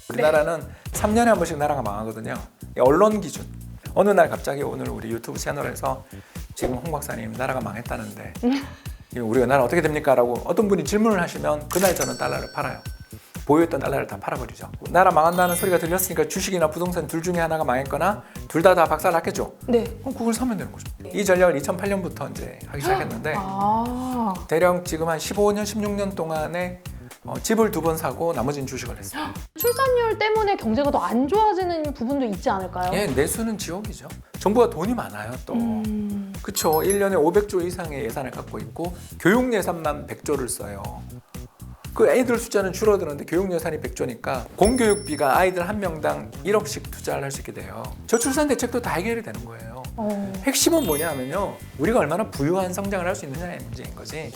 우리나라는 3년에 한 번씩 나라가 망하거든요. 언론 기준. 어느 날 갑자기 오늘 우리 유튜브 채널에서 지금 홍 박사님 나라가 망했다는데 우리가 나라 어떻게 됩니까? 라고 어떤 분이 질문을 하시면 그날 저는 달러를 팔아요. 보유했던 달러를 다 팔아버리죠. 나라 망한다는 소리가 들렸으니까 주식이나 부동산 둘 중에 하나가 망했거나 둘 다 박살났겠죠. 네. 그럼 그걸 사면 되는 거죠. 이 전략을 2008년부터 이제 하기 시작했는데 대략 지금 한 15년, 16년 동안에 집을 2번 사고 나머지는 주식을 했어요. 출산율 때문에 경제가 더 안 좋아지는 부분도 있지 않을까요? 예, 내수는 지옥이죠. 정부가 돈이 많아요, 또. 그쵸. 1년에 500조 이상의 예산을 갖고 있고 교육 예산만 100조를 써요. 그 애들 숫자는 줄어드는데 교육 예산이 100조니까 공교육비가 아이들 한 명당 1억씩 투자를 할 수 있게 돼요. 저출산 대책도 다 해결이 되는 거예요. 핵심은 뭐냐면요. 우리가 얼마나 부유한 성장을 할 수 있느냐의 문제인 거지.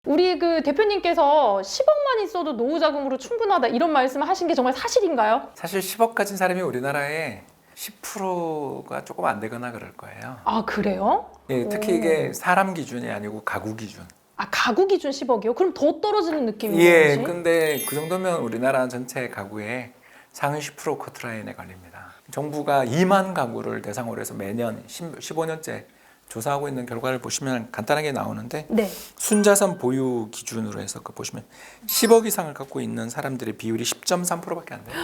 우리 그 대표님께서 10억만 있어도 노후 자금으로 충분하다 이런 말씀을 하신 게 정말 사실인가요? 사실 10억 가진 사람이 우리나라에 10%가 조금 안 되거나 그럴 거예요. 아, 그래요? 예, 특히 이게 사람 기준이 아니고 가구 기준. 아, 가구 기준 10억이요? 그럼 더 떨어지는 느낌이에요? 예, 근데 그 정도면 우리나라 전체 가구의 상위 10% 커트라인에 걸립니다. 정부가 2만 가구를 대상으로 해서 매년 15년째 조사하고 있는 결과를 보시면 간단하게 나오는데 네. 순자산 보유 기준으로 해서 그 보시면 10억 이상을 갖고 있는 사람들의 비율이 10.3%밖에 안 돼요.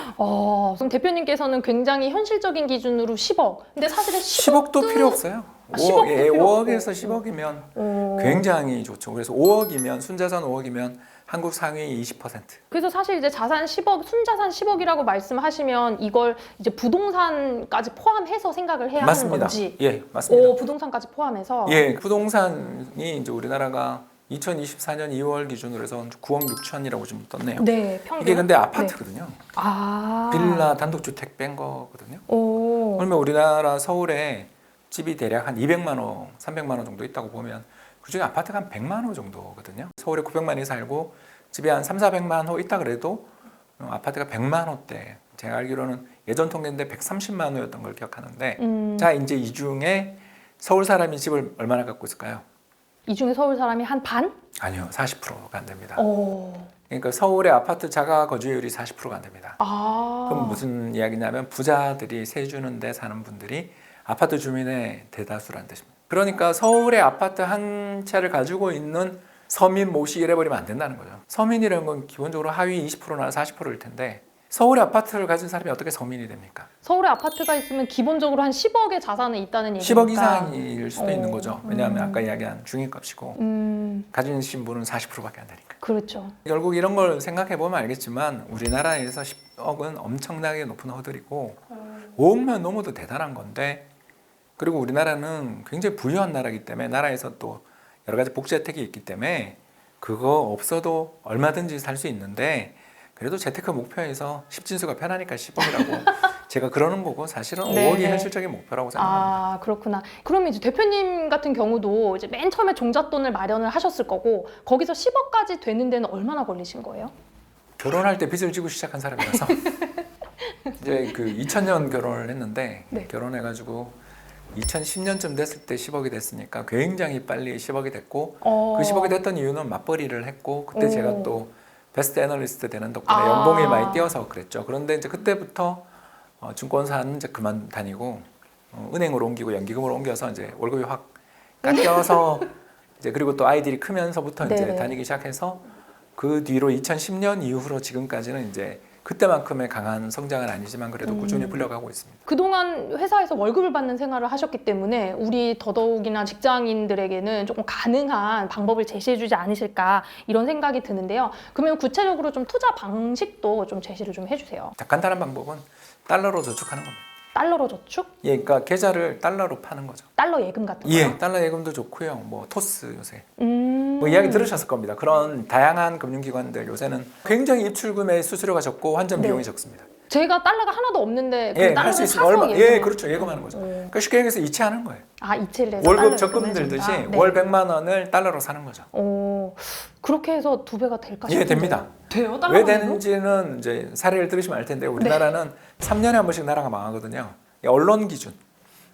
그럼 대표님께서는 굉장히 현실적인 기준으로 10억. 근데 사실은 10억도 필요 없어요. 10억도 예, 필요 5억에서 10억이면 굉장히 좋죠. 그래서 5억이면 순자산 5억이면 한국 상위 20%. 그래서 사실 이제 자산 10억, 순자산 10억이라고 말씀하시면 이걸 이제 부동산까지 포함해서 생각을 해야 맞습니다. 하는 건지. 예, 맞습니다. 부동산까지 포함해서. 예, 부동산이 이제 우리나라가 2024년 2월 기준으로 해서 9억 6천이라고 좀 떴네요. 네, 평균. 이게 근데 아파트거든요. 아. 빌라 단독주택 뺀 거거든요. 오. 그러면 우리나라 서울에 집이 대략 한 200만 호, 300만 호 정도 있다고 보면 그중에 아파트가 한 100만 호 정도거든요. 서울에 900만이 살고 집이 한 3, 400만 호 있다 그래도 아파트가 100만 호대. 제가 알기로는 예전 통계인데 130만 호였던 걸 기억하는데 자, 이제 이 중에 서울 사람이 집을 얼마나 갖고 있을까요? 이 중에 서울 사람이 한 반? 아니요, 40%가 안 됩니다. 오. 그러니까 서울의 아파트 자가 거주율이 40%가 안 됩니다. 아. 그럼 무슨 이야기냐면 부자들이 세 주는데 사는 분들이 아파트 주민의 대다수라는 뜻입니다. 그러니까 서울의 아파트 한 채를 가지고 있는 서민 모시 이래버리면 안 된다는 거죠. 서민이라는 건 기본적으로 하위 20%나 40%일 텐데 서울의 아파트를 가진 사람이 어떻게 서민이 됩니까? 서울에 아파트가 있으면 기본적으로 한 10억의 자산은 있다는 얘기니까. 10억 이상일 수도 있는 거죠. 왜냐하면 아까 이야기한 중위값이고 가진 분은 40%밖에 안 되니까. 그렇죠. 결국 이런 걸 생각해 보면 알겠지만 우리나라에서 10억은 엄청나게 높은 허들이고 5억만 넘어도 대단한 건데 그리고 우리나라는 굉장히 부유한 나라이기 때문에 나라에서 또 여러 가지 복지 혜택이 있기 때문에 그거 없어도 얼마든지 살 수 있는데 그래도 재테크 목표에서 10진수가 편하니까 10억이라고 제가 그러는 거고 사실은 5억이 현실적인 목표라고 생각합니다. 아, 그렇구나. 그러면 이제 대표님 같은 경우도 이제 맨 처음에 종잣돈을 마련을 하셨을 거고 거기서 10억까지 되는 데는 얼마나 걸리신 거예요? 결혼할 때 빚을 지고 시작한 사람이라서 이제 그 2000년 결혼을 했는데 네. 결혼해가지고 2010년쯤 됐을 때 10억이 됐으니까 굉장히 빨리 10억이 됐고 그 10억이 됐던 이유는 맞벌이를 했고 그때 제가 또 베스트 애널리스트 되는 덕분에 연봉이 많이 뛰어서 그랬죠. 그런데 이제 그때부터 증권사는 이제 그만 다니고 은행으로 옮기고 연기금으로 옮겨서 이제 월급이 확 깎여서 이제 그리고 또 아이들이 크면서부터 이제 다니기 시작해서 그 뒤로 2010년 이후로 지금까지는 이제 그때만큼의 강한 성장은 아니지만 그래도 꾸준히 불려가고 있습니다. 그동안 회사에서 월급을 받는 생활을 하셨기 때문에 우리 더더욱이나 직장인들에게는 조금 가능한 방법을 제시해주지 않으실까 이런 생각이 드는데요. 그러면 구체적으로 좀 투자 방식도 좀 제시를 좀 해주세요. 자, 간단한 방법은 달러로 저축하는 겁니다. 달러로 저축? 예, 그러니까 계좌를 달러로 파는 거죠. 달러 예금 같은 거요? 예, 달러 예금도 좋고요. 뭐 토스 요새 뭐 이야기 들으셨을 겁니다. 그런 다양한 금융기관들 요새는 굉장히 입출금의 수수료가 적고 환전 비용이 적습니다. 제가 달러가 하나도 없는데 그 예, 할 달러를 수 있으면 사서 얼마? 예금을. 예, 그렇죠. 예금하는 거죠. 그러니까 쉽게 얘기해서 이체하는 거예요. 아, 이체를 해서 월급 달러 적금 예금을 들듯이 해준다? 월 100만 원을 달러로 사는 거죠. 그렇게 해서 2배가 될까 싶은데. 예, 됩니다. 돼요? 달러 왜 예금? 되는지는 이제 사례를 들으시면 알 텐데 우리나라는 3년에 한 번씩 나라가 망하거든요. 언론 기준.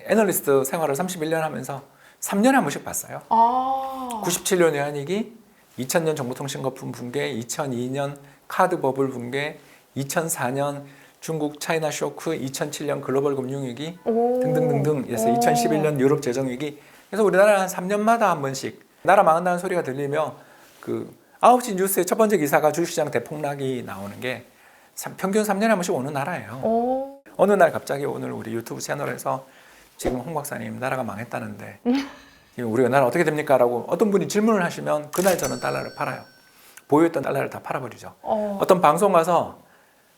애널리스트 생활을 31년 하면서 3년에 한 번씩 봤어요. 97년 외환위기, 2000년 정보통신거품 붕괴, 2002년 카드 버블 붕괴, 2004년 중국 차이나 쇼크, 2007년 글로벌 금융위기 등등등등 해서 2011년 유럽 재정위기. 그래서 우리나라 한 3년마다 한 번씩 나라 망한다는 소리가 들리며 그 9시 뉴스의 첫 번째 기사가 주식시장 대폭락이 나오는 게 평균 3년에 한 번씩 오는 나라예요. 어느 날 갑자기 오늘 우리 유튜브 채널에서 지금 홍 박사님 나라가 망했다는데 지금 우리가 나라 어떻게 됩니까? 라고 어떤 분이 질문을 하시면 그날 저는 달러를 팔아요. 보유했던 달러를 다 팔아버리죠. 어떤 방송 가서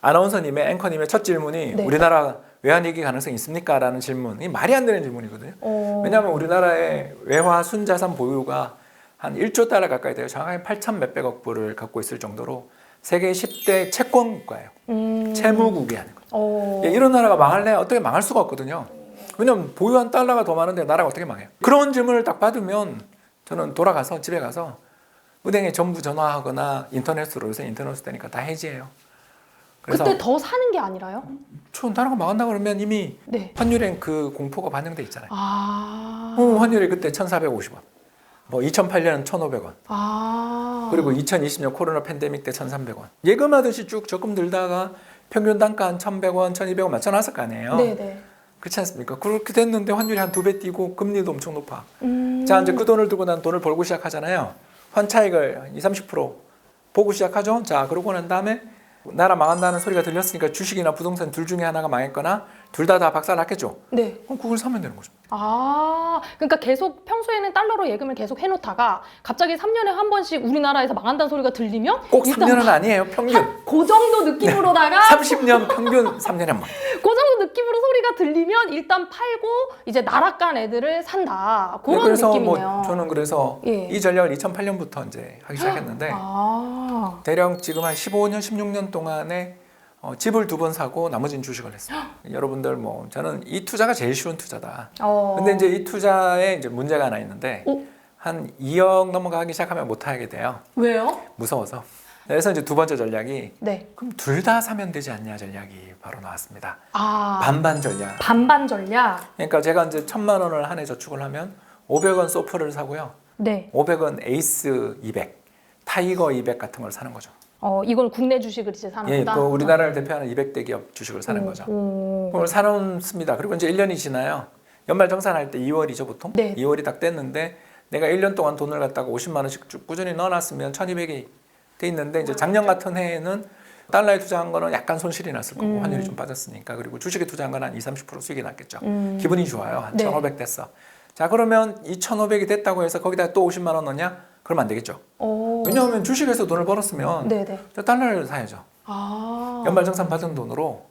아나운서님의 앵커님의 첫 질문이 네. 우리나라 외환위기 가능성이 있습니까? 라는 질문이 말이 안 되는 질문이거든요. 왜냐하면 우리나라의 외화 순자산 보유가 한 1조 달러 가까이 돼요. 정확하게 8천 몇백억 불을 갖고 있을 정도로 세계 10대 채권 국가예요. 채무국이 아닌 거죠. 이런 나라가 망할래? 어떻게 망할 수가 없거든요. 왜냐하면 보유한 달러가 더 많은데 나라가 어떻게 망해요? 그런 질문을 딱 받으면 저는 돌아가서 집에 가서 은행에 전부 전화하거나 인터넷으로 요새 인터넷으로 되니까 다 해지해요. 그래서 그때 더 사는 게 아니라요? 나라가 망한다 그러면 이미 네. 환율엔 그 공포가 반영돼 있잖아요. 아. 환율이 그때 1,450원, 뭐 2008년 1,500원, 아. 그리고 2020년 코로나 팬데믹 때 1,300원. 예금하듯이 쭉 적금 들다가 평균 단가 한 1,100원, 1,200원 맞춰놨을 거 아니에요. 네네. 그렇지 않습니까? 그렇게 됐는데 환율이 한 2배 뛰고 금리도 엄청 높아. 자, 이제 그 돈을 들고 난 돈을 벌고 시작하잖아요. 환차익을 20, 30% 보고 시작하죠. 자, 그러고 난 다음에 나라 망한다는 소리가 들렸으니까 주식이나 부동산 둘 중에 하나가 망했거나 둘 다 박살났겠죠. 네. 그럼 그걸 사면 되는 거죠. 아, 그러니까 계속 평소에는 달러로 예금을 계속 해놓다가 갑자기 3년에 한 번씩 우리나라에서 망한다는 소리가 들리면 꼭 일단 3년은 아니에요. 평균. 그 정도 느낌으로다가 30년 평균 3년에 한 번. 그 정도 느낌으로 소리가 들리면 일단 팔고 이제 나락간 애들을 산다. 그런 그래서 느낌이네요. 뭐 저는 그래서 예. 이 전략을 2008년부터 이제 하기 시작했는데 아. 대략 지금 한 15년, 16년 동안에 집을 2번 사고 나머지는 주식을 했어요. 여러분들 뭐 저는 이 투자가 제일 쉬운 투자다. 근데 이제 이 투자에 이제 문제가 하나 있는데 한 2억 넘어가기 시작하면 못 하게 돼요. 왜요? 무서워서. 그래서 이제 두 번째 전략이 네. 그럼 둘 다 사면 되지 않냐 전략이 바로 나왔습니다. 아. 반반 전략. 반반 전략. 그러니까 제가 이제 1,000만 원을 한 해 저축을 하면 500원 소프를 사고요. 네. 500원 에이스 200, 타이거 200 같은 걸 사는 거죠. 이건 국내 주식을 이제 사는 예, 거다. 그 우리나라를 대표하는 200대 기업 주식을 사는 거죠. 그걸 사놓습니다. 그리고 이제 1년이 지나요. 연말 정산할 때 2월이죠, 보통. 네. 2월이 딱 됐는데 내가 1년 동안 돈을 갖다가 50만 원씩 쭉 꾸준히 넣어놨으면 1,200이 돼 있는데 이제 작년 같은 해에는 달러에 투자한 거는 약간 손실이 났을 거고 환율이 좀 빠졌으니까 그리고 주식에 투자한 건 한 20, 30% 수익이 났겠죠. 기분이 좋아요. 한 네. 1,500 됐어. 자, 그러면 이 1,500이 됐다고 해서 거기다 또 50만 원 넣냐? 그러면 안 되겠죠. 왜냐하면 주식에서 돈을 벌었으면 네네. 달러를 사야죠. 아. 연말정산 받은 돈으로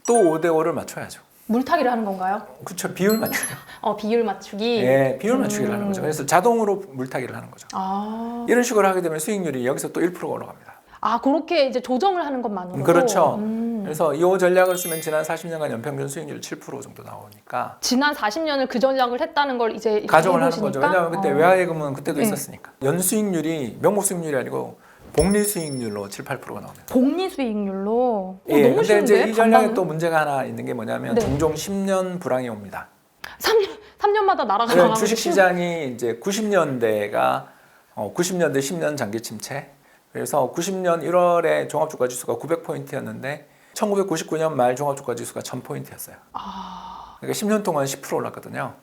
또 5대5를 맞춰야죠. 물타기를 하는 건가요? 그렇죠. 비율 맞추기. 비율 맞추기. 예, 비율 맞추기를 하는 거죠. 그래서 자동으로 물타기를 하는 거죠. 아. 이런 식으로 하게 되면 수익률이 여기서 또 1%가 올라갑니다. 아, 그렇게 이제 조정을 하는 것만으로도. 그렇죠. 그래서 이 전략을 쓰면 지난 40년간 연평균 수익률 7% 정도 나오니까 지난 40년을 그 전략을 했다는 걸 이제 가정을 하는 해보시니까? 거죠. 왜냐하면 그때 외화예금은 그때도 네. 있었으니까. 연수익률이 명목 수익률이 아니고 복리 수익률로 7, 8%가 나옵니다. 복리 수익률로. 예, 너무 근데 쉬운데? 이제 이 전략에 또 문제가 하나 있는 게 뭐냐면 네. 종종 10년 불황이 옵니다. 3년마다 나라가 그래, 망하고 주식 시장이 이제 90년대가 90년대 10년 장기 침체. 그래서 90년 1월에 종합주가 지수가 900포인트였는데 1999년 말 종합주가 지수가 1000포인트였어요. 그러니까 10년 동안 10% 올랐거든요.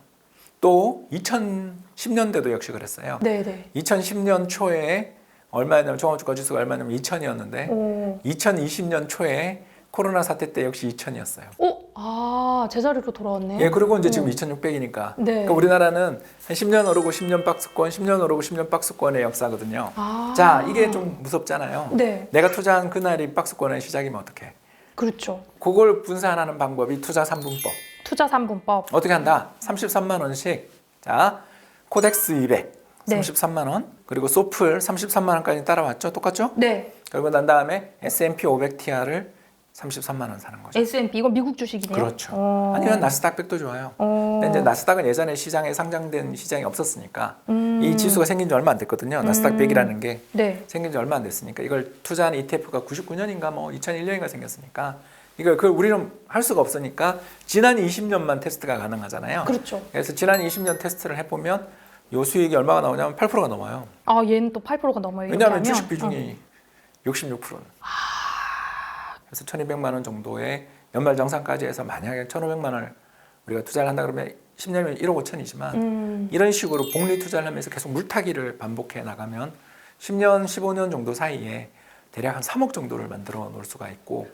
또 2010년대도 역시 그랬어요. 네네. 2010년 초에 얼마냐면 종합주가 지수가 얼마냐면 2000이었는데 2020년 초에 코로나 사태 때 역시 2000이었어요. 제자리로 돌아왔네. 예, 그리고 이제 지금 2600이니까. 네. 그러니까 우리나라는 한 10년 오르고 10년 박스권, 10년 오르고 10년 박스권의 역사거든요. 아. 자, 이게 좀 무섭잖아요. 네. 내가 투자한 그날이 박스권의 시작이면 어떡해? 그렇죠. 그걸 분산하는 방법이 투자 3분법. 투자 3분법. 어떻게 한다? 33만 원씩. 자, 코덱스 200. 네. 33만 원. 그리고 소플 33만 원까지 따라왔죠? 똑같죠? 네. 그리고 난 다음에 S&P 500TR을 33만 원 사는 거죠. S&P 이건 미국 주식이네요. 그렇죠. 아니면 나스닥 100도 좋아요. 근데 이제 나스닥은 예전에 시장에 상장된 시장이 없었으니까 이 지수가 생긴 지 얼마 안 됐거든요. 나스닥 100이라는 게 네. 생긴 지 얼마 안 됐으니까 이걸 투자한 ETF가 99년인가 뭐 2001년인가 생겼으니까 이거 그 우리는 할 수가 없으니까 지난 20년만 테스트가 가능하잖아요. 그렇죠. 그래서 지난 20년 테스트를 해보면 요 수익이 얼마가 나오냐면 8%가 넘어요. 아, 얘는 또 8%가 넘어요. 왜냐하면 주식 비중이 66%. 그래서 1,200만 원 정도의 연말정산까지 해서 만약에 1,500만 원을 우리가 투자를 한다 그러면 10년이면 1억 5천이지만 이런 식으로 복리 투자를 하면서 계속 물타기를 반복해 나가면 10년, 15년 정도 사이에 대략 한 3억 정도를 만들어 놓을 수가 있고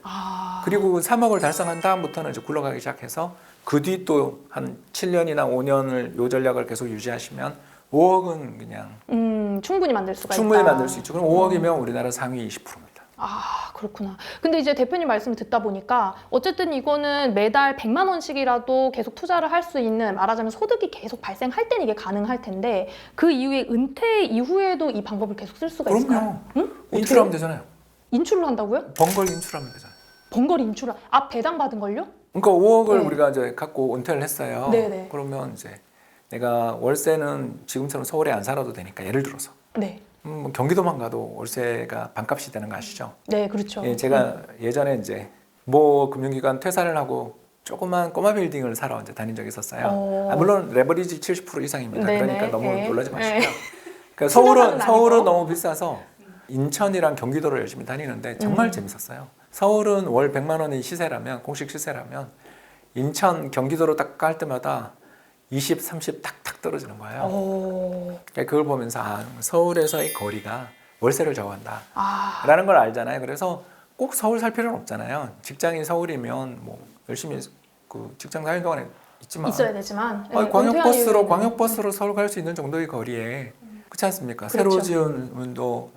그리고 3억을 달성한 다음부터는 이제 굴러가기 시작해서 그 뒤 또 한 7년이나 5년을 요 전략을 계속 유지하시면 5억은 그냥 충분히 만들 수가 충분히 있다. 만들 수 있죠. 그럼 5억이면 우리나라 상위 20%입니다. 아, 그렇구나. 근데 이제 대표님 말씀을 듣다 보니까 어쨌든 이거는 매달 100만 원씩이라도 계속 투자를 할 수 있는, 말하자면 소득이 계속 발생할 때는 이게 가능할 텐데 그 이후에 은퇴 이후에도 이 방법을 계속 쓸 수가 있을까요? 그럼요. 응? 인출하면 되잖아요. 인출을 한다고요? 번걸 인출하면 되잖아요. 번거리 인출을 배당 받은 걸요? 그러니까 5억을 네. 우리가 이제 갖고 은퇴를 했어요. 네네. 그러면 이제 내가 월세는 지금처럼 서울에 안 살아도 되니까 예를 들어서 네. 뭐 경기도만 가도 월세가 반값이 되는 거 아시죠? 네, 그렇죠. 예, 제가 예전에 이제 뭐 금융기관 퇴사를 하고 조그만 꼬마 빌딩을 사러 이제 다닌 적이 있었어요. 물론 레버리지 70% 이상입니다. 네네. 그러니까 너무 네. 놀라지 마시고요. 네. 그러니까 신혼은 서울은 아니고. 너무 비싸서 인천이랑 경기도를 열심히 다니는데 정말 재밌었어요. 서울은 월 100만 원의 시세라면 공식 시세라면 인천, 경기도로 딱 갈 때마다 20, 30 탁탁 떨어지는 거예요. 그러니까 그걸 보면서 서울에서의 거리가 월세를 저어간다라는 걸 알잖아요. 그래서 꼭 서울 살 필요는 없잖아요. 직장이 서울이면 뭐 열심히 그 직장 다니는 동안에 있지만 있어야 되지만 광역버스로 서울 갈 수 있는 정도의 거리에 그렇지 않습니까? 그렇죠. 새로 지은 또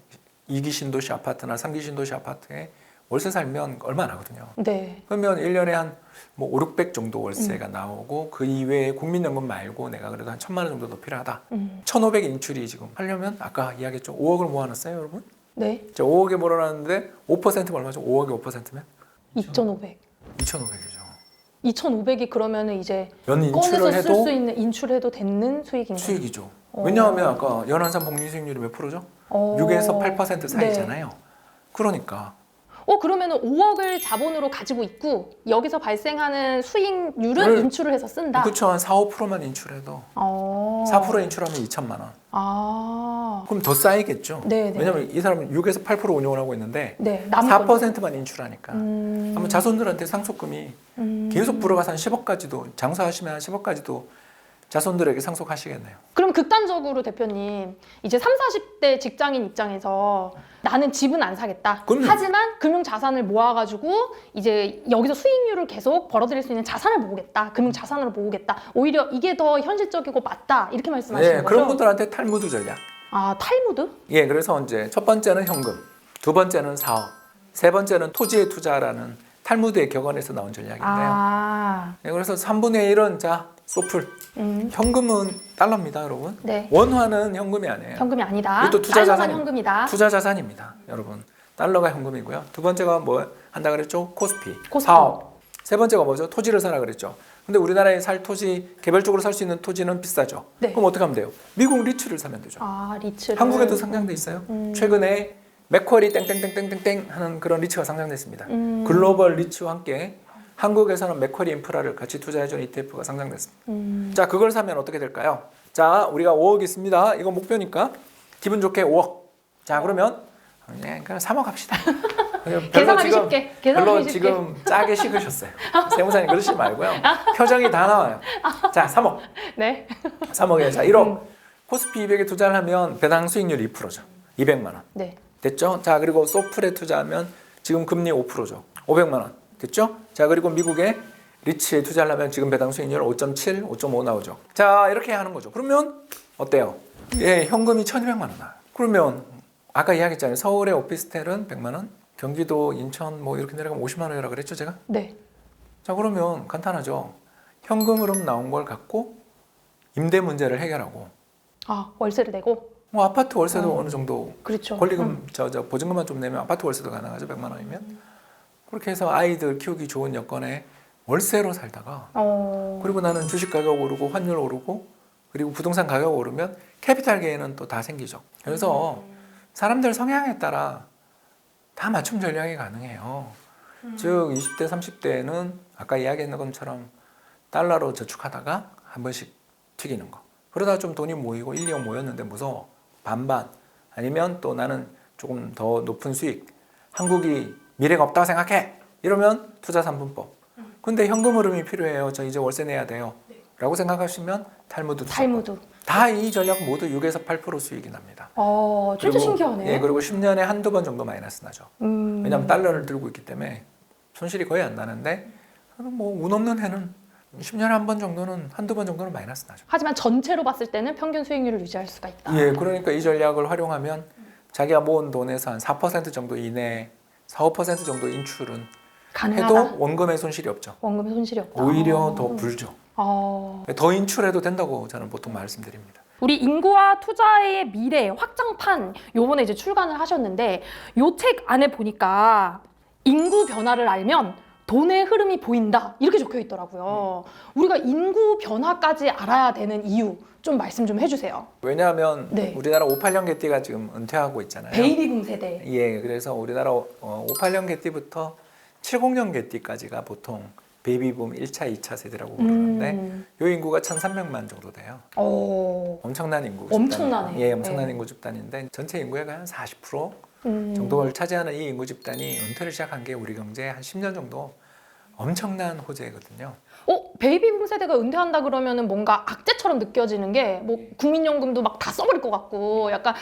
2기 신도시 아파트나 3기 신도시 아파트에 월세 살면 얼마 안 하거든요. 네. 그러면 1년에 한 뭐 5, 600 정도 월세가 나오고 그 이외에 국민연금 말고 내가 그래도 한 1,000만 원 정도 더 필요하다. 1,500 인출이 지금 하려면 아까 이야기했죠. 5억을 모아놨어요, 여러분? 네. 5억에 몰아놨는데 5%면 얼마죠? 5억에 5%면? 2,500. 2,500이죠. 2,500이 그러면은 이제 연 인출을 꺼내서 쓸 해도 수 있는 인출해도 되는 수익인가요? 수익이죠. 왜냐하면 아까 연한산 복리 수익률이 몇 프로죠? 6에서 8% 사이잖아요. 그러니까 그러면은 5억을 자본으로 가지고 있고 여기서 발생하는 수익률은 인출을 해서 쓴다. 그렇죠. 한 4, 5%만 인출해도 4% 인출하면 2천만 원. 그럼 더 쌓이겠죠. 네네. 왜냐하면 이 사람은 6에서 8% 운용을 하고 있는데 네, 4%만 인출하니까 아마 자손들한테 상속금이 계속 불어가서 한 10억까지도 장사하시면 한 10억까지도 자손들에게 상속하시겠네요. 그럼 극단적으로 대표님 이제 3, 40대 직장인 입장에서 나는 집은 안 사겠다. 그럼요. 하지만 금융 자산을 모아가지고 이제 여기서 수익률을 계속 벌어들일 수 있는 자산을 모으겠다. 금융 자산으로 모으겠다. 오히려 이게 더 현실적이고 맞다. 이렇게 말씀하시는 네, 거죠? 그런 분들한테 탈무드 전략. 탈무드? 예, 그래서 이제 첫 번째는 현금, 두 번째는 사업, 세 번째는 토지에 투자라는 탈무드의 격언에서 나온 전략인데요. 네, 그래서 3분의 1은 자 소풀. 현금은 달러입니다, 여러분. 네. 원화는 현금이 아니에요. 현금이 아니다. 이것도 투자 달러만 자산, 현금이다. 투자 자산입니다, 여러분. 달러가 현금이고요. 두 번째가 뭐 한다 그랬죠? 코스피. 코스피. 사업. 세 번째가 뭐죠? 토지를 사라 그랬죠. 근데 우리나라에 살 토지, 개별적으로 살 수 있는 토지는 비싸죠. 네. 그럼 어떻게 하면 돼요? 미국 리츠를 사면 되죠. 리츠를. 한국에도 상장돼 있어요. 최근에 맥쿼리 땡땡땡땡땡땡 하는 그런 리츠가 상장됐습니다. 글로벌 리츠와 함께 한국에서는 맥쿼리 인프라를 같이 투자해준 ETF가 상장됐습니다. 자, 그걸 사면 어떻게 될까요? 자, 우리가 5억 있습니다. 이거 목표니까 기분 좋게 5억. 자, 그러면 그냥 3억 합시다. 계산하기 쉽게. 별로 지금 짜게 식으셨어요. 세무사님 그러시지 말고요. 표정이 다 나와요. 자, 3억. 네. 3억에 자 1억. 코스피 200에 투자를 하면 배당 수익률 2%죠. 200만 원. 네. 됐죠? 자, 그리고 소풀에 투자하면 지금 금리 5%죠. 500만 원. 됐죠? 자, 그리고 미국의 리츠에 투자를 하면 지금 배당 수익률 5.7, 5.5 나오죠. 자, 이렇게 하는 거죠. 그러면 어때요? 예, 현금이 1,200만 원 나와요. 그러면 아까 이야기했잖아요. 서울의 오피스텔은 100만 원, 경기도, 인천 뭐 이렇게 내려가면 50만 원이라고 그랬죠, 제가? 네. 자, 그러면 간단하죠. 현금 흐름 나온 걸 갖고 임대 문제를 해결하고 월세를 내고? 뭐 아파트 월세도 어느 정도 그렇죠. 권리금, 보증금만 좀 내면 아파트 월세도 가능하죠, 100만 원이면. 그렇게 해서 아이들 키우기 좋은 여건에 월세로 살다가 그리고 나는 주식 가격 오르고 환율 오르고 그리고 부동산 가격 오르면 캐피탈 게인은 또 다 생기죠. 그래서 사람들 성향에 따라 다 맞춤 전략이 가능해요. 즉 20대, 30대는 아까 이야기했던 것처럼 달러로 저축하다가 한 번씩 튀기는 거. 그러다 좀 돈이 모이고 1, 2억 모였는데 무서워. 반반. 아니면 또 나는 조금 더 높은 수익. 한국이 미래가 없다고 생각해. 이러면 투자 3분법. 근데 현금 흐름이 필요해요. 저 이제 월세 내야 돼요. 라고 생각하시면 탈무드. 탈무드. 다 이 전략 모두 6에서 8% 수익이 납니다. 진짜 그리고, 신기하네. 예, 그리고 10년에 한두 번 정도 마이너스 나죠. 왜냐하면 달러를 들고 있기 때문에 손실이 거의 안 나는데 뭐 운 없는 해는 10년에 한 번 정도는 한두 번 정도는 마이너스 나죠. 하지만 전체로 봤을 때는 평균 수익률을 유지할 수가 있다. 예, 그러니까 이 전략을 활용하면 자기가 모은 돈에서 한 4% 정도 이내, 4, 5% 정도 인출은 가능하다. 해도 원금의 손실이 없죠. 원금의 손실이 없다. 오히려 더 불죠. 어. 더 인출해도 된다고 저는 보통 말씀드립니다. 우리 인구와 투자의 미래 확장판 요번에 이제 출간을 하셨는데 요 책 안에 보니까 인구 변화를 알면 돈의 흐름이 보인다 이렇게 적혀 있더라고요. 우리가 인구 변화까지 알아야 되는 이유 좀 말씀 좀 해주세요. 왜냐하면 네. 우리나라 58년 개띠가 지금 은퇴하고 있잖아요. 베이비붐 세대. 예, 그래서 우리나라 58년 개띠부터 70년 개띠까지가 보통 베이비붐 1차, 2차 세대라고 부르는데 요 인구가 1,300만 정도 돼요. 엄청난 인구 집단. 엄청나네. 예, 엄청난 네. 인구 집단인데 전체 인구의 한 40% 정도를 차지하는 이 인구 집단이 은퇴를 시작한 게 우리 경제에 한 10년 정도 엄청난 호재거든요. 베이비붐 세대가 은퇴한다 그러면은 뭔가 악재처럼 느껴지는 게 뭐 국민연금도 막 다 써버릴 것 같고 약간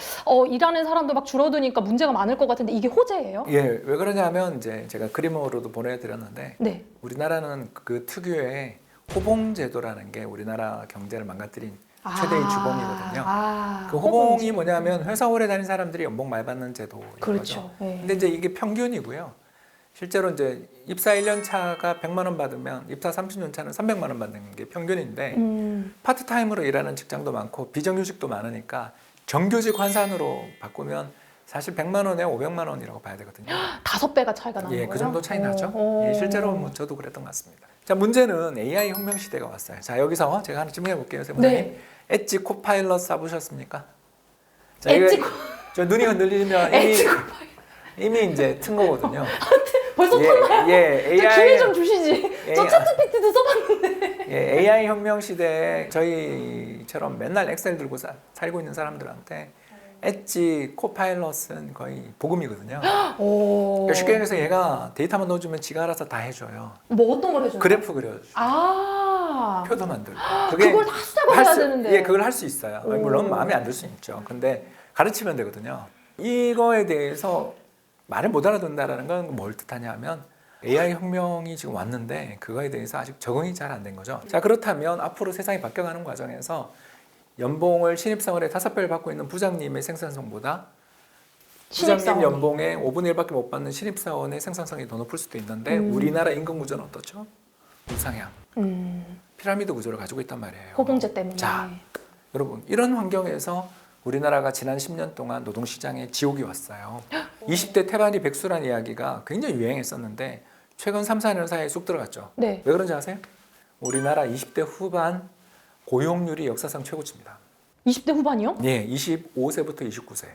일하는 사람도 막 줄어드니까 문제가 많을 것 같은데 이게 호재예요? 예, 왜 그러냐면 이제 제가 그림으로도 보내드렸는데 네. 우리나라는 그 특유의 호봉제도라는 게 우리나라 경제를 망가뜨린 최대의 주범이거든요. 그 호봉이 뭐냐면 회사 오래 다닌 사람들이 연봉 많이 받는 제도인 그렇죠. 거죠. 네. 근데 이제 이게 평균이고요. 실제로 이제 입사 1년 차가 100만 원 받으면 입사 30년 차는 300만 원 받는 게 평균인데 파트타임으로 일하는 직장도 많고 비정규직도 많으니까 정규직 환산으로 바꾸면 사실 100만 원에 500만 원이라고 봐야 되거든요. 5배가 차이가 나는 예, 거예요? 그 정도 차이 나죠. 예, 실제로 뭐 저도 그랬던 것 같습니다. 자, 문제는 AI 혁명 시대가 왔어요. 자, 여기서 제가 하나 질문해 볼게요, 세무사님. 네. 엣지 코파일럿 써보셨습니까? 자, 엣지 이거 저 눈이 흔들리면 이미 이제 튼 거거든요. 벌써 탔나요? 예, AI... 기회 좀 주시지. 저 챗GPT도 써봤는데. 예, AI 혁명 시대에 저희처럼 맨날 엑셀 들고 살고 있는 사람들한테 엣지 코파일럿은 거의 복음이거든요. 그러니까 쉽게 얘기해서 얘가 데이터만 넣어주면 지가 알아서 다 해줘요. 뭐 어떤 걸 해줘요? 그래프 그려주고 표도 만들고. 그걸 다 수작을 해야 되는데. 예, 그걸 할 수 있어요. 물론 마음에 안 들 수 있죠. 근데 가르치면 되거든요. 이거에 대해서 말을 못 알아듣는다는 건 뭘 뜻하냐 하면 AI 혁명이 지금 왔는데 그거에 대해서 아직 적응이 잘 안 된 거죠. 자, 그렇다면 앞으로 세상이 바뀌어가는 과정에서 연봉을 신입사원에 5배를 받고 있는 부장님의 생산성보다 부장님 연봉의 5분의 1밖에 못 받는 신입사원의 생산성이 더 높을 수도 있는데 우리나라 임금 구조는 어떻죠? 우상향. 피라미드 구조를 가지고 있단 말이에요. 호봉제 때문에. 자, 여러분 이런 환경에서 우리나라가 지난 10년 동안 노동시장에 지옥이 왔어요. 20대 태반이 백수란 이야기가 굉장히 유행했었는데 최근 3, 4년 사이에 쑥 들어갔죠. 네. 왜 그런지 아세요? 우리나라 20대 후반 고용률이 역사상 최고치입니다. 20대 후반이요? 예, 25세부터 29세.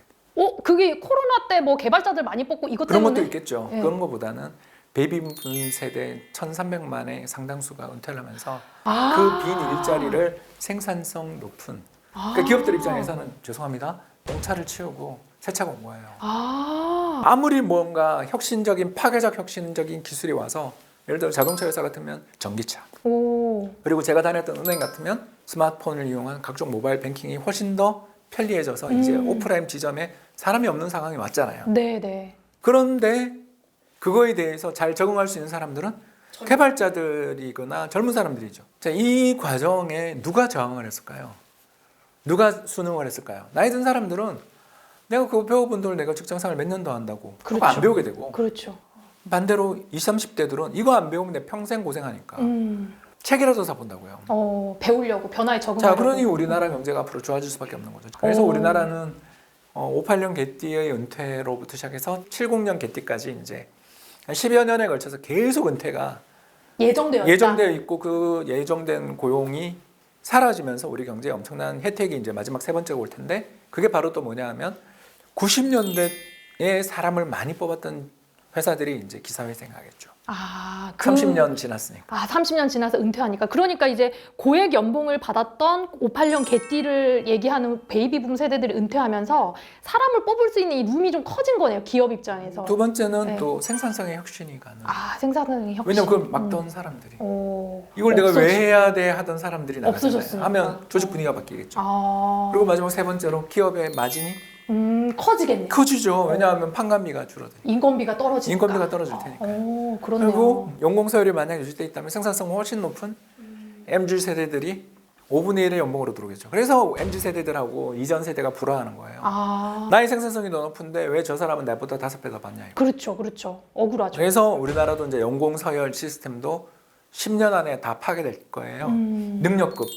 그게 코로나 때 뭐 개발자들 많이 뽑고 이것 그런 때문에? 것도 있겠죠. 네. 그런 것보다는 베이비붐 세대 1,300만의 상당수가 은퇴를 하면서 그 빈 일자리를 생산성 높은 그러니까 기업들 입장에서는 죄송합니다. 공차를 치우고 새 차가 온 거예요. 아무리 뭔가 혁신적인 파괴적 혁신적인 기술이 와서 예를 들어 자동차 회사 같으면 전기차 그리고 제가 다녔던 은행 같으면 스마트폰을 이용한 각종 모바일 뱅킹이 훨씬 더 편리해져서 이제 오프라인 지점에 사람이 없는 상황이 왔잖아요. 네네. 그런데 그거에 대해서 잘 적응할 수 있는 사람들은 개발자들이거나 젊은 사람들이죠. 자, 이 과정에 누가 저항을 했을까요? 누가 수능을 했을까요? 나이 든 사람들은 내가 그거 배워본 돈을 내가 직장생활 몇 년 더 한다고 그거 안 배우게 되고 그렇죠. 반대로 20, 30대들은 이거 안 배우면 내 평생 고생하니까 책이라도 사본다고요. 배우려고 변화에 적응하려고. 자, 그러니 우리나라 경제가 앞으로 좋아질 수밖에 없는 거죠. 그래서 우리나라는 58년 개띠의 은퇴로부터 시작해서 70년 개띠까지 이제 한 10여 년에 걸쳐서 계속 은퇴가 예정되어 있고 그 예정된 고용이 사라지면서 우리 경제에 엄청난 혜택이 이제 마지막 세 번째가 올 텐데 그게 바로 또 뭐냐 하면 90년대에 사람을 많이 뽑았던 회사들이 이제 기사회생하겠죠. 아, 30년 지났으니까. 아, 30년 지나서 은퇴하니까. 그러니까 이제 고액 연봉을 받았던 58년 개띠를 얘기하는 베이비붐 세대들이 은퇴하면서 사람을 뽑을 수 있는 이 룸이 좀 커진 거네요. 기업 입장에서. 두 번째는 네. 또 생산성의 혁신이 가능. 아, 생산성의 혁신. 왜냐면 그걸 막던 사람들이. 오, 이걸 내가 없어지- 왜 해야 돼 하던 사람들이 나가잖아요. 없어졌으니까. 하면 조직 분위기가 바뀌겠죠. 아, 그리고 마지막 세 번째로 기업의 마진이 커지겠네요. 커지죠. 왜냐하면 판관비가 줄어들고 인건비가 떨어지니까. 인건비가 떨어질 테니까. 오, 그렇네요. 그리고 연공서열이 만약 유지돼 있다면 생산성이 훨씬 높은 MZ 세대들이 5분의 1의 연봉으로 들어오겠죠. 그래서 MZ 세대들하고 이전 세대가 불화하는 거예요. 아, 나의 생산성이 더 높은데 왜 저 사람은 나보다 5배 더 받냐. 이거. 그렇죠, 그렇죠. 억울하죠. 그래서 우리나라도 이제 연공서열 시스템도 10년 안에 다 파괴될 거예요. 능력급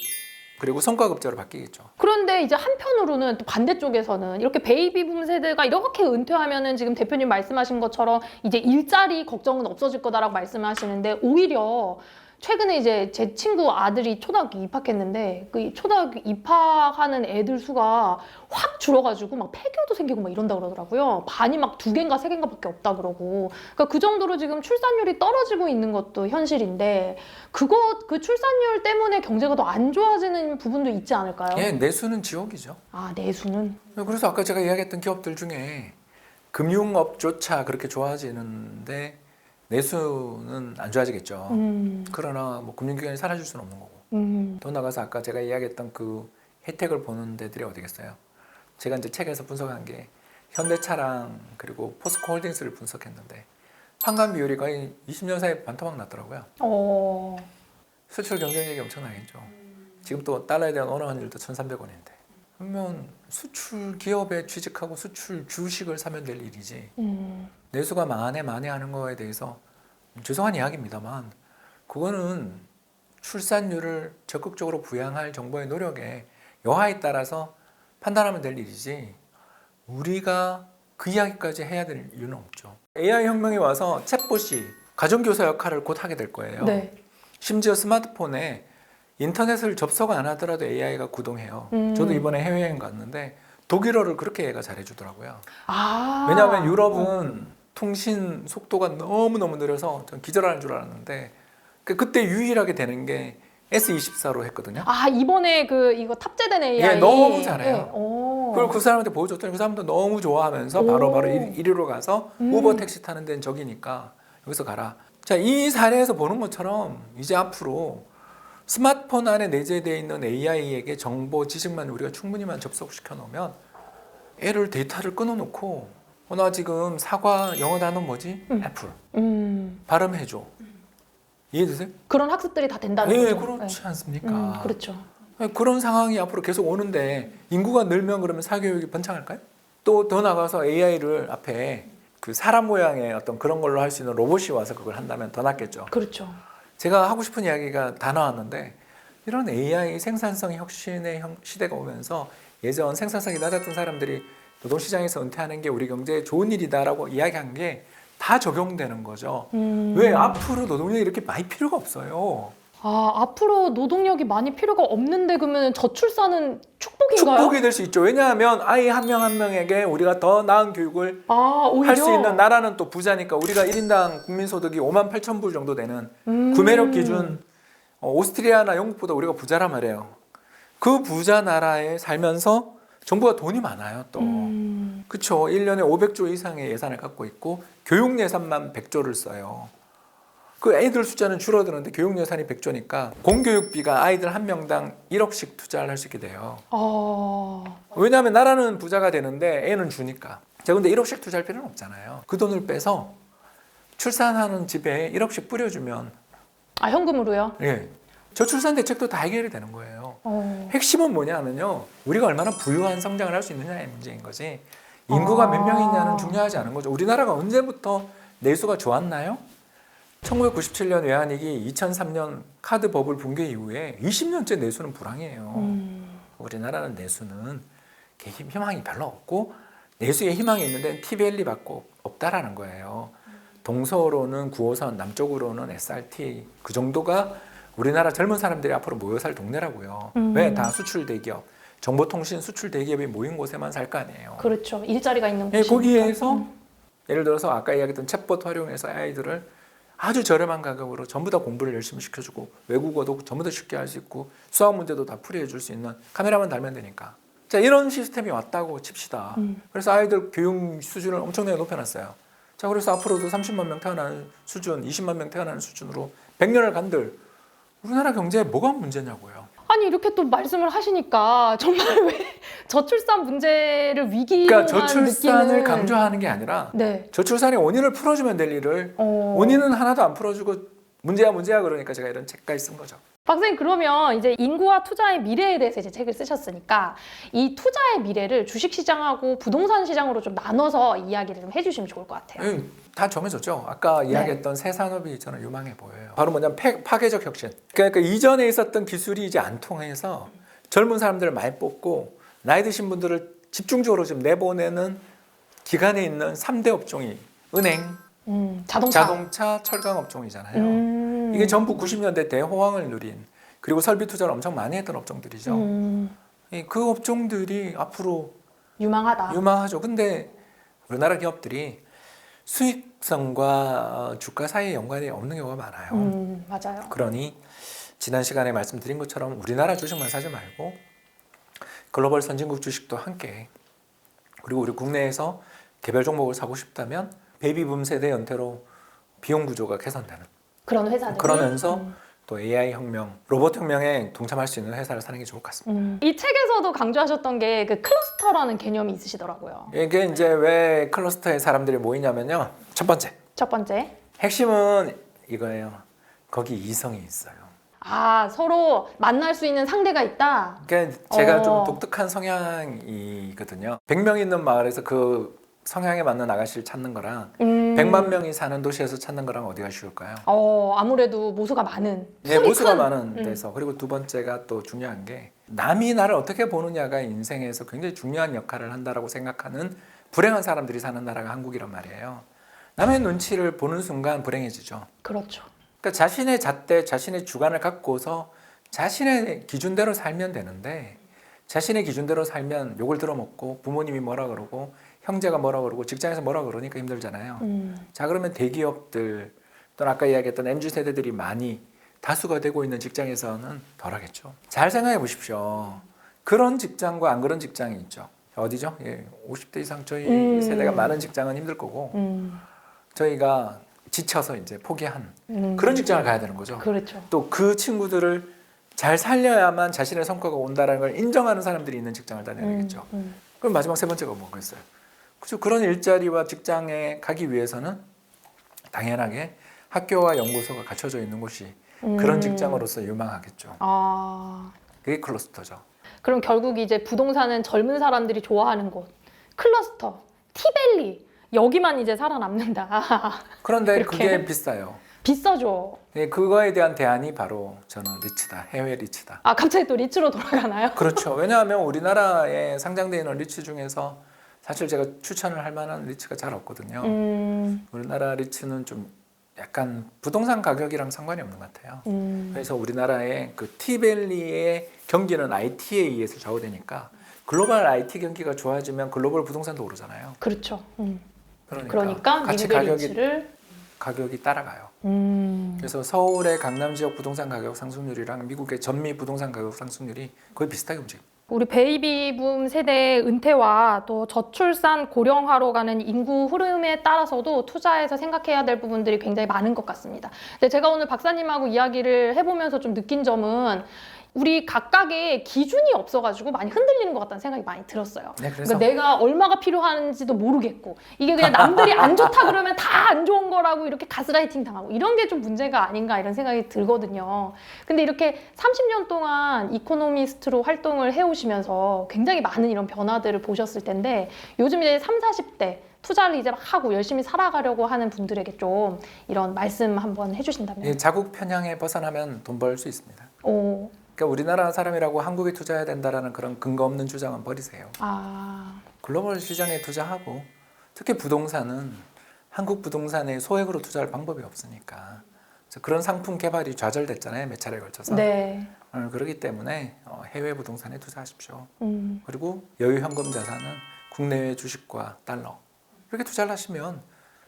그리고 성과급제로 바뀌겠죠. 그런데 이제 한편으로는 또 반대쪽에서는 이렇게 베이비붐 세대가 이렇게 은퇴하면은 지금 대표님 말씀하신 것처럼 이제 일자리 걱정은 없어질 거다라고 말씀하시는데 오히려 최근에 이제 제 친구 아들이 초등학교 입학했는데 그 초등학교 입학하는 애들 수가 확 줄어가지고 막 폐교도 생기고 막 이런다 그러더라고요. 반이 막 2개인가 3개인가밖에 없다 그러고. 그러니까 그 정도로 지금 출산율이 떨어지고 있는 것도 현실인데 그 출산율 때문에 경제가 더 안 좋아지는 부분도 있지 않을까요? 예, 내수는 지옥이죠. 아, 내수는. 그래서 아까 제가 이야기했던 기업들 중에 금융업조차 그렇게 좋아지는데 내수는 안 좋아지겠죠. 그러나 뭐 금융기관이 사라질 수는 없는 거고. 더 나가서 아까 제가 이야기했던 그 혜택을 보는 데들이 어디겠어요. 제가 이제 책에서 분석한 게 현대차랑 그리고 포스코홀딩스를 분석했는데 판관 비율이 거의 20년 사이에 반토막 났더라고요. 수출 경쟁력이 엄청나겠죠. 지금 또 달러에 대한 원화 환율도 1,300원인데. 그러면 수출 기업에 취직하고 수출 주식을 사면 될 일이지. 내수가 만에 하는 거에 대해서 죄송한 이야기입니다만 그거는 출산율을 적극적으로 부양할 정부의 노력에 여하에 따라서 판단하면 될 일이지 우리가 그 이야기까지 해야 될 이유는 없죠. AI 혁명이 와서 챗봇이 가정교사 역할을 곧 하게 될 거예요. 네. 심지어 스마트폰에 인터넷을 접속 안 하더라도 AI가 구동해요. 저도 이번에 해외여행 갔는데 독일어를 그렇게 얘가 잘해주더라고요. 아. 왜냐하면 유럽은 통신 속도가 너무너무 느려서 전 기절하는 줄 알았는데 그때 유일하게 되는 게 S24로 했거든요. 아, 이번에 이거 탑재된 AI. 예, 너무 잘해요. 네. 오. 그걸 그 사람한테 보여줬더니 그 사람도 너무 좋아하면서 바로바로 이리로 가서 우버 택시 타는 데는 저기니까 여기서 가라. 자, 이 사례에서 보는 것처럼 이제 앞으로 스마트폰 안에 내재되어 있는 AI에게 정보, 지식만 우리가 충분히만 접속시켜 놓으면 애를 데이터를 끊어놓고 나 지금 사과 영어 단어 뭐지? 애플. 발음해줘. 이해되세요? 그런 학습들이 다 된다는 예, 거죠. 그렇지 않습니까? 그렇죠. 그런 상황이 앞으로 계속 오는데 인구가 늘면 그러면 사교육이 번창할까요? 또 더 나가서 AI를 앞에 그 사람 모양의 어떤 그런 걸로 할 수 있는 로봇이 와서 그걸 한다면 더 낫겠죠. 그렇죠. 제가 하고 싶은 이야기가 다 나왔는데 이런 AI 생산성 혁신의 시대가 오면서 예전 생산성이 낮았던 사람들이 노동시장에서 은퇴하는 게 우리 경제에 좋은 일이다라고 이야기한 게 다 적용되는 거죠. 왜 앞으로 노동력이 이렇게 많이 필요가 없어요. 아, 앞으로 노동력이 많이 필요가 없는데 그러면 저출산은 축복인가요? 축복이 될 수 있죠. 왜냐하면 아이 한 명 한 명에게 우리가 더 나은 교육을 오히려? 할 수 있는 나라는 또 부자니까 우리가 1인당 국민소득이 58,000불 정도 되는 구매력 기준 오스트리아나 영국보다 우리가 부자란 말이에요. 그 부자 나라에 살면서 정부가 돈이 많아요 또. 그렇죠. 1년에 500조 이상의 예산을 갖고 있고 교육 예산만 100조를 써요. 그 애들 숫자는 줄어드는데 교육 예산이 100조니까 공교육비가 아이들 한 명당 1억씩 투자를 할 수 있게 돼요. 왜냐하면 나라는 부자가 되는데 애는 주니까. 자, 근데 1억씩 투자할 필요는 없잖아요. 그 돈을 빼서 출산하는 집에 1억씩 뿌려주면 현금으로요? 예, 저출산 대책도 다 해결이 되는 거예요. 핵심은 뭐냐면요. 우리가 얼마나 부유한 성장을 할 수 있느냐의 문제인 거지. 인구가 몇 명이냐는 중요하지 않은 거죠. 우리나라가 언제부터 내수가 좋았나요? 1997년 외환위기, 2003년 카드 버블 붕괴 이후에 20년째 내수는 불황이에요. 우리나라는 내수는 희망이 별로 없고 내수에 희망이 있는 데는 티밸리 밖에 없다라는 거예요. 동서로는 9호선, 남쪽으로는 SRT 그 정도가 우리나라 젊은 사람들이 앞으로 모여 살 동네라고요. 왜? 다 수출 대기업, 정보통신 수출 대기업이 모인 곳에만 살 거 아니에요. 그렇죠. 일자리가 있는 예, 곳이니까. 거기에서 예를 들어서 아까 이야기했던 챗봇 활용해서 아이들을 아주 저렴한 가격으로 전부 다 공부를 열심히 시켜주고 외국어도 전부 다 쉽게 할 수 있고 수학 문제도 다 풀이해 줄 수 있는 카메라만 달면 되니까. 자, 이런 시스템이 왔다고 칩시다. 그래서 아이들 교육 수준을 엄청나게 높여놨어요. 자, 그래서 앞으로도 30만 명 태어나는 수준, 20만 명 태어나는 수준으로 100년을 간들 우리나라 경제에 뭐가 문제냐고요. 아니 이렇게 또 말씀을 하시니까 정말 왜 저출산 문제를 위기로만 그러니까 저출산을 느끼는 강조하는 게 아니라 네. 저출산의 원인을 풀어주면 될 일을 원인은 하나도 안 풀어주고 문제야 그러니까 제가 이런 책까지 쓴 거죠. 박사님 그러면 이제 인구와 투자의 미래에 대해서 이제 책을 쓰셨으니까 이 투자의 미래를 주식시장하고 부동산 시장으로 좀 나눠서 이야기를 좀 해주시면 좋을 것 같아요. 다 정해졌죠. 아까 이야기했던 새 산업이 저는 유망해 보여요. 바로 뭐냐면 파괴적 혁신. 그러니까 이전에 있었던 기술이 이제 안 통해서 젊은 사람들을 많이 뽑고 나이 드신 분들을 집중적으로 지금 내보내는 기간에 있는 3대 업종이 은행, 자동차, 철강 업종이잖아요. 이게 전부 90년대 대호황을 누린 그리고 설비 투자를 엄청 많이 했던 업종들이죠. 그 업종들이 앞으로 유망하죠. 근데 우리나라 기업들이 수익성과 주가 사이에 연관이 없는 경우가 많아요. 맞아요. 그러니 지난 시간에 말씀드린 것처럼 우리나라 주식만 사지 말고 글로벌 선진국 주식도 함께 그리고 우리 국내에서 개별 종목을 사고 싶다면 베이비붐 세대 연태로 비용 구조가 개선되는 그런 회사들 그러면서 또 AI 혁명, 로봇 혁명에 동참할 수 있는 회사를 사는 게 좋을 것 같습니다. 이 책에서도 강조하셨던 게 그 클러스터라는 개념이 있으시더라고요. 이게 이제 왜 클러스터에 사람들이 모이냐면요. 첫 번째 핵심은 이거예요. 거기 이성이 있어요. 서로 만날 수 있는 상대가 있다. 그러니까 제가 좀 독특한 성향이거든요. 100명 있는 마을에서 그 성향에 맞는 아가씨를 찾는 거랑 100만 명이 사는 도시에서 찾는 거랑 어디가 쉬울까요? 아무래도 모수가 많은. 네, 모수가 많은 데서. 그리고 두 번째가 또 중요한 게 남이 나를 어떻게 보느냐가 인생에서 굉장히 중요한 역할을 한다라고 생각하는 불행한 사람들이 사는 나라가 한국이란 말이에요. 남의 눈치를 보는 순간 불행해지죠. 그렇죠. 그러니까 자신의 잣대, 자신의 주관을 갖고서 자신의 기준대로 살면 되는데 자신의 기준대로 살면 욕을 들어먹고 부모님이 뭐라 그러고 형제가 뭐라 그러고 직장에서 뭐라 그러니까 힘들잖아요. 자, 그러면 대기업들 또는 아까 이야기했던 MZ세대들이 많이 다수가 되고 있는 직장에서는 덜하겠죠. 잘 생각해 보십시오. 그런 직장과 안 그런 직장이 있죠. 어디죠? 50대 이상 저희 세대가 많은 직장은 힘들 거고 저희가 지쳐서 이제 포기한 그런 직장을 가야 되는 거죠. 그렇죠. 또 그 친구들을 잘 살려야만 자신의 성과가 온다는 걸 인정하는 사람들이 있는 직장을 다녀야 되겠죠. 그럼 마지막 세 번째가 뭐겠어요? 그렇죠. 그런 일자리와 직장에 가기 위해서는 당연하게 학교와 연구소가 갖춰져 있는 곳이 그런 직장으로서 유망하겠죠. 그게 클러스터죠. 그럼 결국 이제 부동산은 젊은 사람들이 좋아하는 곳, 클러스터, 티밸리 여기만 이제 살아남는다. 그런데 이렇게? 그게 비싸요. 비싸죠. 네, 그거에 대한 대안이 바로 저는 리츠다. 해외 리츠다. 갑자기 또 리츠로 돌아가나요? 그렇죠. 왜냐하면 우리나라에 상장되어 있는 리츠 중에서 사실 제가 추천을 할 만한 리츠가 잘 없거든요. 우리나라 리츠는 좀 약간 부동산 가격이랑 상관이 없는 것 같아요. 그래서 우리나라의 그 티밸리의 경기는 IT에 의해서 좌우되니까 글로벌 IT 경기가 좋아지면 글로벌 부동산도 오르잖아요. 그렇죠. 그러니까 같이 미국의 리츠를 가격이 따라가요. 그래서 서울의 강남 지역 부동산 가격 상승률이랑 미국의 전미 부동산 가격 상승률이 거의 비슷하게 움직여요. 우리 베이비붐 세대의 은퇴와 또 저출산 고령화로 가는 인구 흐름에 따라서도 투자에서 생각해야 될 부분들이 굉장히 많은 것 같습니다. 근데 제가 오늘 박사님하고 이야기를 해보면서 좀 느낀 점은 우리 각각의 기준이 없어가지고 많이 흔들리는 것 같다는 생각이 많이 들었어요. 네, 그래서 그러니까 내가 얼마가 필요한지도 모르겠고 이게 그냥 남들이 안 좋다 그러면 다 안 좋은 거라고 이렇게 가스라이팅 당하고 이런 게 좀 문제가 아닌가 이런 생각이 들거든요. 근데 이렇게 30년 동안 이코노미스트로 활동을 해오시면서 굉장히 많은 이런 변화들을 보셨을 텐데 요즘 이제 30, 40대 투자를 이제 막 하고 열심히 살아가려고 하는 분들에게 좀 이런 말씀 한번 해주신다면. 자국 편향에 벗어나면 돈 벌 수 있습니다. 그러니까 우리나라 사람이라고 한국에 투자해야 된다라는 그런 근거 없는 주장은 버리세요. 글로벌 시장에 투자하고 특히 부동산은 한국 부동산에 소액으로 투자할 방법이 없으니까 그런 상품 개발이 좌절됐잖아요. 몇 차례에 걸쳐서. 네. 그렇기 때문에 해외 부동산에 투자하십시오. 그리고 여유 현금 자산은 국내외 주식과 달러 이렇게 투자를 하시면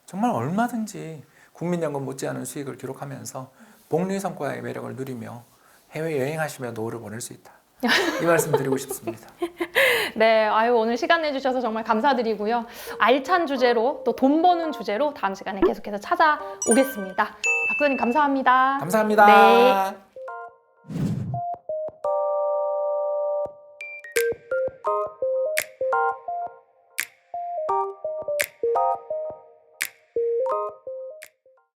정말 얼마든지 국민연금 못지않은 수익을 기록하면서 복리 성과의 매력을 누리며 해외 여행하시며 노후를 보낼 수 있다. 이 말씀 드리고 싶습니다. 네, 아유 오늘 시간 내주셔서 정말 감사드리고요. 알찬 주제로 또 돈 버는 주제로 다음 시간에 계속해서 찾아오겠습니다. 박사님 감사합니다. 감사합니다. 네.